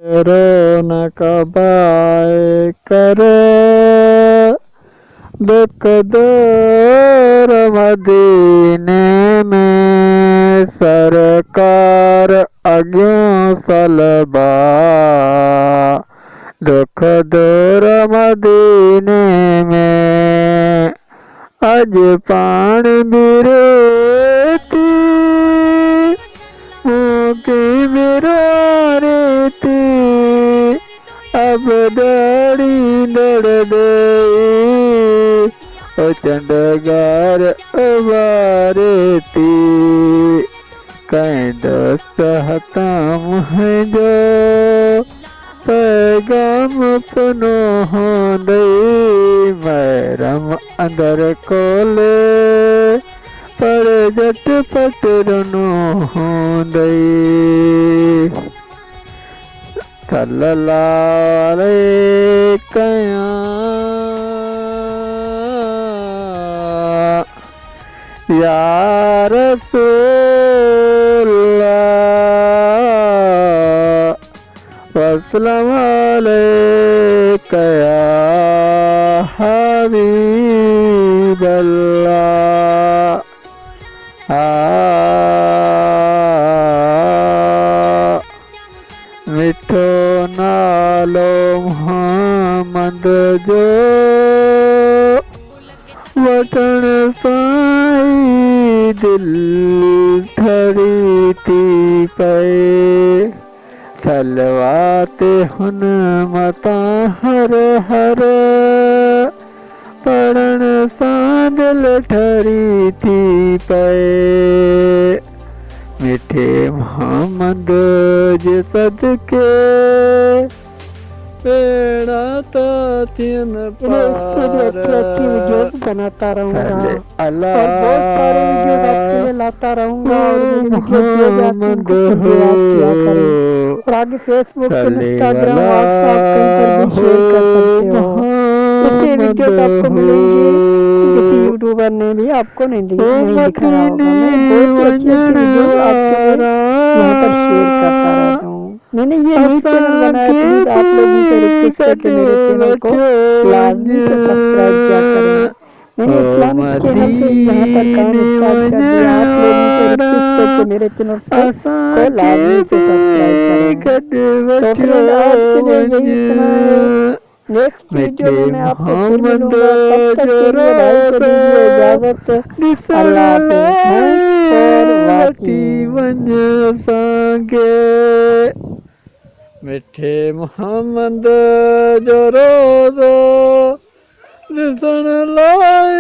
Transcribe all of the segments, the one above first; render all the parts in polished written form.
रौनक बाए करे दुख दूर मदीने में सरकार अग्यों सलबा दुख दूर मदीने में अज पानी बिरेती मुकी बिरा रेती अब दड़ी दड़ गई ओ चंडगार उबारेती कहीं दोस्त हताम है जो पैगाम पुनो हो दई मैरम अंदर कोले पर जट पट रुनो हो दई सल्लल्लाहु अलैहि या रसूलल्लाह वस्सलामु अलैका या हबीबल्लाह मिठो नालो मुहम्मद जो वतन साई दिल ठरी थी पे सलवाते हुन मता हर हर पढ़न सां दिल ठरी थी पे मिठे मोहम्मद जे सदके पेड़ा तो थियन पार अच्छी वीडियोस बनाता रहूंगा और बहुत सारे वीडियोस आपके लिए लाता रहूंगा और मेरी वीडियो किया करें और आगे फेसबुक इंस्टाग्राम व्हाट्सएप कहीं पर भी शेयर कर सकते हो। ऐसे वीडियोस आपको मिलेंगे किसी यूट्यूबर ने भी आपको नहीं दिखा होगा। मैं बहुत अच्छी वीडियो आपके लिए यहाँ पर शेयर करता रहता हूँ। मैंने ये न्यूज़ चैनल बनाया प्लीज आप लोगों से रिक्वेस्ट है कि मेरे चैनल को लाजमी से सब्सक्राइब किया करें। मैंने इस्लामिक चैनल से यहाँ पर काम स्टार्ट कर दिया। आप लोगों से रिक्वेस्ट है कि मेरे चैनल को लाजमी से सब्सक्राइब करें। तो फ्रेंड आज के लिए यही इतना है। नेक्स्ट वीडियो में मैं आपको फिर मिलूंगा। तब तक के लिए भाई को दीजिए इजाजत। अल्लाह हाफ़िज़ मिठे मोहम्मद जो रोज़ो ॾिसण लाइ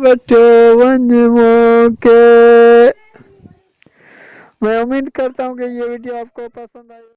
बचो वञ मौके। मैं उम्मीद करता हूँ कि ये वीडियो आपको पसंद आई।